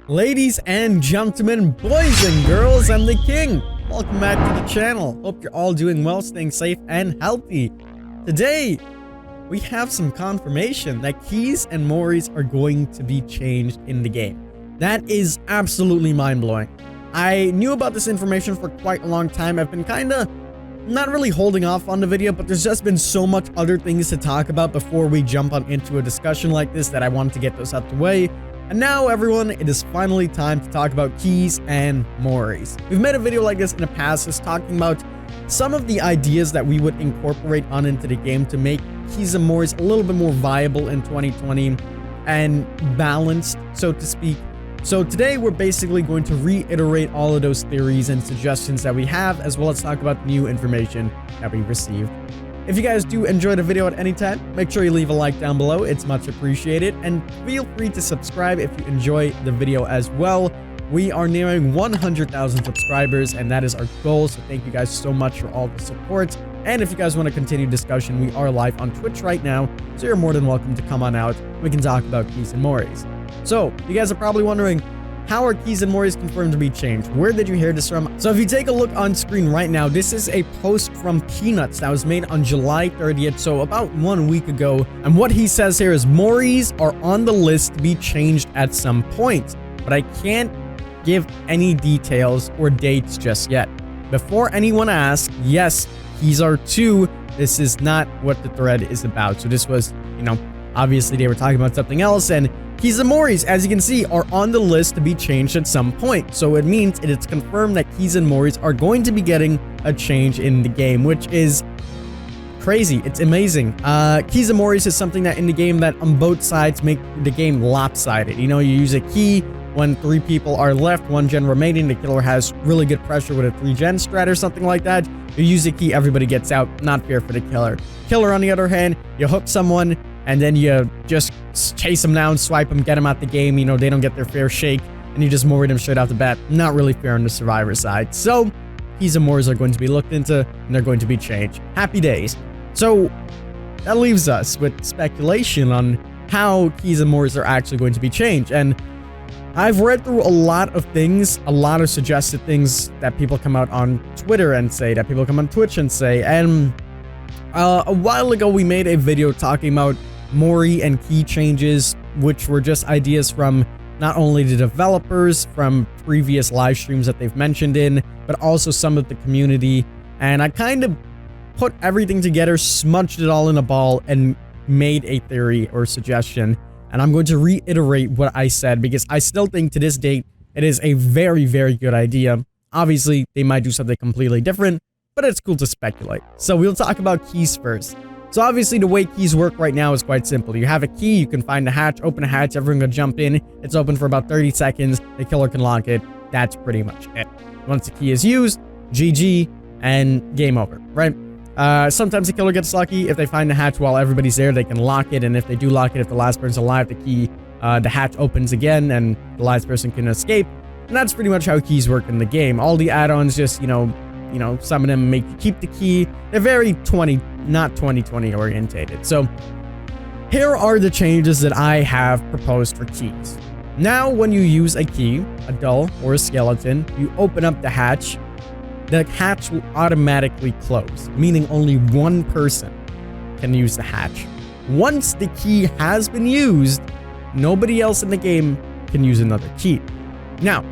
Ladies and gentlemen, boys and girls, I'm the king. Welcome back to the channel. Hope you're all doing well, staying safe and healthy. Today, we have some confirmation that keys and Moris are going to be changed in the game. That is absolutely mind-blowing. I knew about this information for quite a long time. I've been kinda not really holding off on the video, but there's just been so much other things to talk about before we jump on into a discussion like this that I wanted to get those out the way. And now, everyone, it is finally time to talk about keys and Moris. We've made a video like this in the past, just talking about some of the ideas that we would incorporate on into the game to make keys and Moris a little bit more viable in 2020 and balanced, so to speak. So today, we're basically going to reiterate all of those theories and suggestions that we have, as well as talk about new information that we received. If you guys do enjoy the video at any time, make sure you leave a like down below. It's much appreciated. And feel free to subscribe if you enjoy the video as well. We are nearing 100,000 subscribers, and that is our goal. So thank you guys so much for all the support. And if you guys want to continue discussion, we are live on Twitch right now. So you're more than welcome to come on out. We can talk about keys and Moris. So you guys are probably wondering, how are keys and Moris confirmed to be changed? Where did you hear this from? So if you take a look on screen right now, this is a post from Peanuts that was made on July 30th, so about 1 week ago. And what he says here is Moris are on the list to be changed at some point, but I can't give any details or dates just yet. Before anyone asks, yes, keys are too. This is not what the thread is about. So this was, obviously they were talking about something else, and keys and Moris, as you can see, are on the list to be changed at some point. So it means it's confirmed that keys and Moris are going to be getting a change in the game, which is crazy. It's amazing. Keys and Moris is something that in the game that on both sides make the game lopsided. You use a key when 3 people are left, 1 gen remaining. The killer has really good pressure with a 3 gen strat or something like that. You use a key, everybody gets out. Not fair for the killer. Killer, on the other hand, you hook someone, and then you just chase them down, swipe them, get them out the game. They don't get their fair shake, and you just Mori them straight out the bat. Not really fair on the survivor side. So, keys and Moris are going to be looked into, and they're going to be changed. Happy days. So, that leaves us with speculation on how keys and Moris are actually going to be changed. And I've read through a lot of things, a lot of suggested things that people come out on Twitter and say, that people come on Twitch and say, and a while ago we made a video talking about Mori and key changes, which were just ideas from not only the developers from previous live streams that they've mentioned in, but also some of the community. And I kind of put everything together, smudged it all in a ball, and made a theory or suggestion. And I'm going to reiterate what I said, because I still think to this date, it is a very, very good idea. Obviously, they might do something completely different, but it's cool to speculate. So we'll talk about keys first. So obviously the way keys work right now is quite simple. You have a key, you can find a hatch, open a hatch, everyone can jump in. It's open for about 30 seconds. The killer can lock it. That's pretty much it. Once the key is used, GG, and game over, right? Sometimes the killer gets lucky. If they find the hatch while everybody's there, they can lock it. And if they do lock it, if the last person's alive, the hatch opens again and the last person can escape. And that's pretty much how keys work in the game. All the add-ons just, some of them make you keep the key. They're very not 2020 orientated. So here are the changes that I have proposed for keys. Now, when you use a key, a doll or a skeleton, you open up the hatch will automatically close, meaning only one person can use the hatch. Once the key has been used, nobody else in the game can use another key. Now,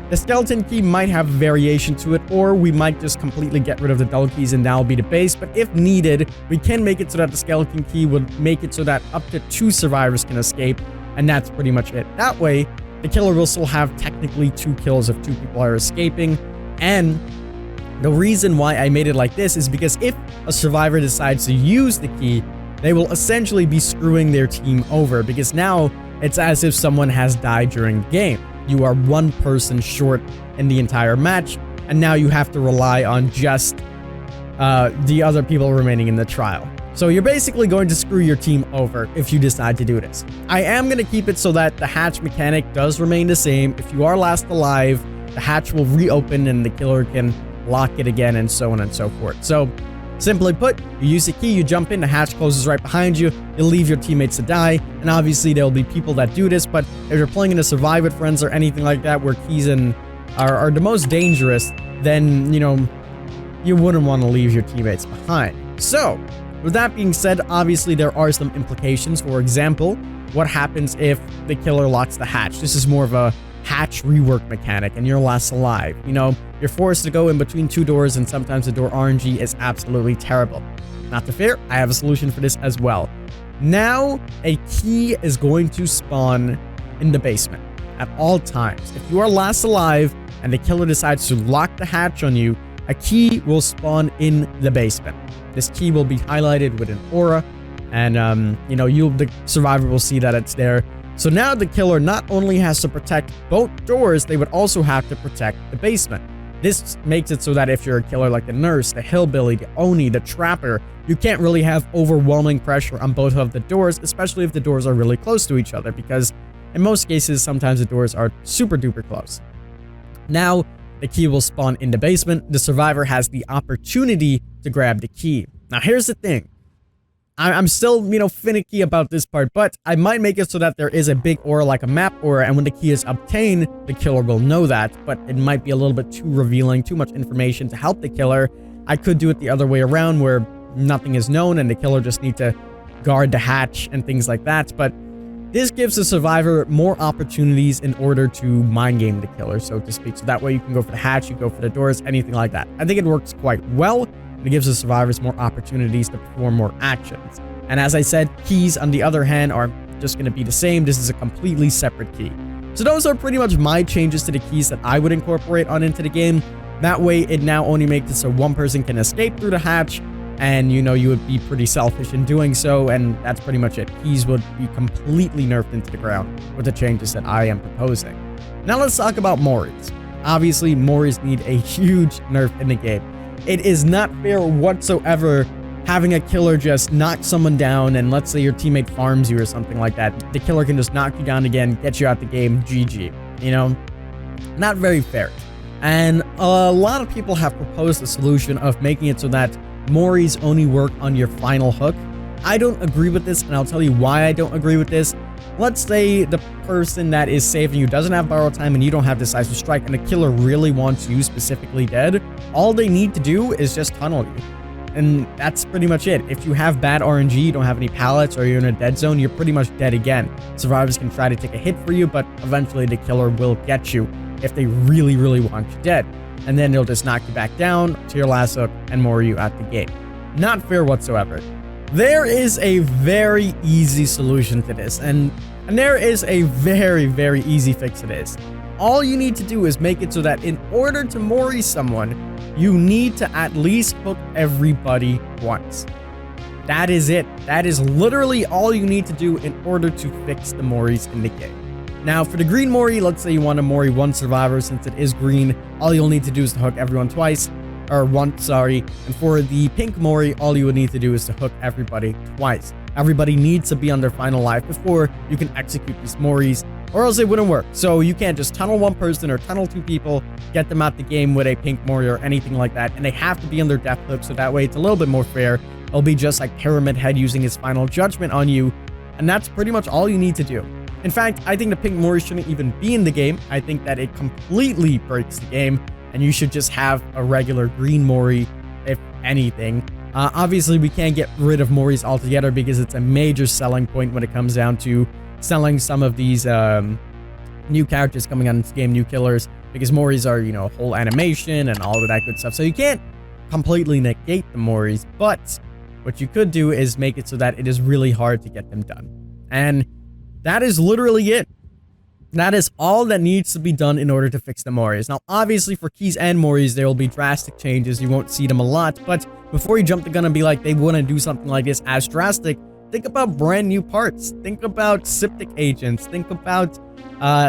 the skeleton key might have a variation to it, or we might just completely get rid of the dull keys and that'll be the base. But if needed, we can make it so that the skeleton key would make it so that up to 2 survivors can escape, and that's pretty much it. That way, the killer will still have technically 2 kills if 2 people are escaping. And the reason why I made it like this is because if a survivor decides to use the key, they will essentially be screwing their team over, because now it's as if someone has died during the game. You are 1 person short in the entire match, and now you have to rely on just the other people remaining in the trial. So you're basically going to screw your team over if you decide to do this. I am going to keep it so that the hatch mechanic does remain the same. If you are last alive, the hatch will reopen and the killer can lock it again, and so on and so forth. So Simply put, you use the key, you jump in, the hatch closes right behind you, you leave your teammates to die, and obviously there will be people that do this, but if you're playing in a Survive with Friends or anything like that where keys are the most dangerous, then, you know, you wouldn't want to leave your teammates behind. So, with that being said, obviously there are some implications. For example, what happens if the killer locks the hatch? This is more of a hatch rework mechanic and you're last alive. You know, you're forced to go in between two doors and sometimes the door RNG is absolutely terrible. Not to fear, I have a solution for this as well. Now, a key is going to spawn in the basement at all times. If you are last alive and the killer decides to lock the hatch on you, a key will spawn in the basement. This key will be highlighted with an aura and, you know, the survivor will see that it's there. So now the killer not only has to protect both doors, they would also have to protect the basement. This makes it so that if you're a killer like the nurse, the hillbilly, the oni, the trapper, you can't really have overwhelming pressure on both of the doors, especially if the doors are really close to each other, because in most cases, sometimes the doors are super duper close. Now, the key will spawn in the basement. The survivor has the opportunity to grab the key. Now, here's the thing. I'm still, you know, finicky about this part, but I might make it so that there is a big aura like a map aura, and when the key is obtained, the killer will know that, but it might be a little bit too revealing, too much information to help the killer. I could do it the other way around where nothing is known and the killer just need to guard the hatch and things like that, but this gives the survivor more opportunities in order to mind game the killer, so to speak. So that way you can go for the hatch, you go for the doors, anything like that. I think it works quite well. It gives the survivors more opportunities to perform more actions. And as I said, keys, on the other hand, are just going to be the same. This is a completely separate key. So those are pretty much my changes to the keys that I would incorporate on into the game. That way, it now only makes it so one person can escape through the hatch, and, you know, you would be pretty selfish in doing so, and that's pretty much it. Keys would be completely nerfed into the ground with the changes that I am proposing. Now let's talk about Moris. Obviously, Moris need a huge nerf in the game. It is not fair whatsoever having a killer just knock someone down and let's say your teammate farms you or something like that. The killer can just knock you down again, get you out the game, GG. You know, not very fair. And a lot of people have proposed a solution of making it so that Moris only work on your final hook. I don't agree with this, and I'll tell you why I don't agree with this. Let's say the person that is saving you doesn't have borrow time and you don't have decisive strike and the killer really wants you specifically dead. All they need to do is just tunnel you. And that's pretty much it. If you have bad RNG, you don't have any pallets, or you're in a dead zone, you're pretty much dead again. Survivors can try to take a hit for you, but eventually the killer will get you if they really, really want you dead. And then they'll just knock you back down to your last hook and Mori you at the game. Not fair whatsoever. There is a very easy solution to this, and there is a very, very easy fix to this. All you need to do is make it so that in order to Mori someone, you need to at least hook everybody once. That is it. That is literally all you need to do in order to fix the Moris in the game. Now, for the green Mori, let's say you want to Mori one survivor. Since it is green, all you'll need to do is to hook everyone twice. Or once, sorry. And for the pink Mori, all you would need to do is to hook everybody twice. Everybody needs to be on their final life before you can execute these Moris, or else it wouldn't work. So you can't just tunnel one person or tunnel two people, get them out the game with a pink Mori or anything like that, and they have to be on their death clip, so that way it's a little bit more fair. It'll be just like Pyramid Head using his final judgment on you, and that's pretty much all you need to do. In fact, I think the pink Mori shouldn't even be in the game. I think that it completely breaks the game, and you should just have a regular green Mori, if anything. Obviously, we can't get rid of Moris altogether because it's a major selling point when it comes down to selling some of these new characters coming on this game, new killers, because Moris are, you know, whole animation and all of that good stuff. So you can't completely negate the Moris, but what you could do is make it so that it is really hard to get them done. And that is literally it. That is all that needs to be done in order to fix the Moris. Now, obviously, for keys and Moris, there will be drastic changes. You won't see them a lot, but before you jump the gun and be like, they wouldn't do something like this as drastic, think about brand new parts. Think about septic agents. Think about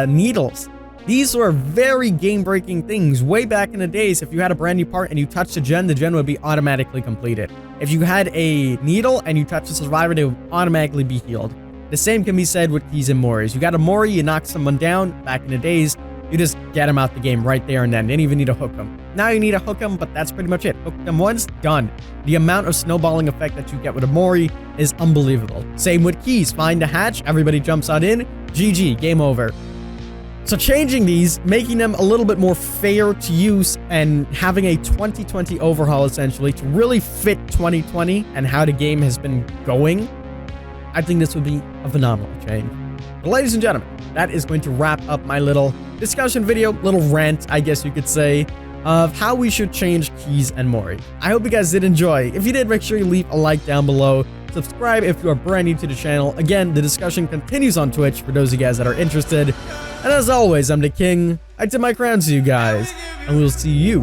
needles. These were very game-breaking things. Way back in the days, if you had a brand new part and you touched the gen would be automatically completed. If you had a needle and you touched the survivor, they would automatically be healed. The same can be said with keys and Moris. You got a Mori, you knock someone down. Back in the days, you just get them out the game right there and then. Didn't even need to hook them. Now you need to hook them, but that's pretty much it. Hook them once, done. The amount of snowballing effect that you get with a Mori is unbelievable. Same with keys. Find the hatch, everybody jumps on in, GG, game over. So changing these, making them a little bit more fair to use, and having a 2020 overhaul essentially to really fit 2020 and how the game has been going, I think this would be a phenomenal change. But ladies and gentlemen, that is going to wrap up my little discussion video, little rant, I guess you could say, of how we should change keys and Mori. I hope you guys did enjoy. If you did, make sure you leave a like down below. Subscribe if you are brand new to the channel. Again, the discussion continues on Twitch for those of you guys that are interested. And as always, I'm the King. I tip my crown to you guys, and we'll see you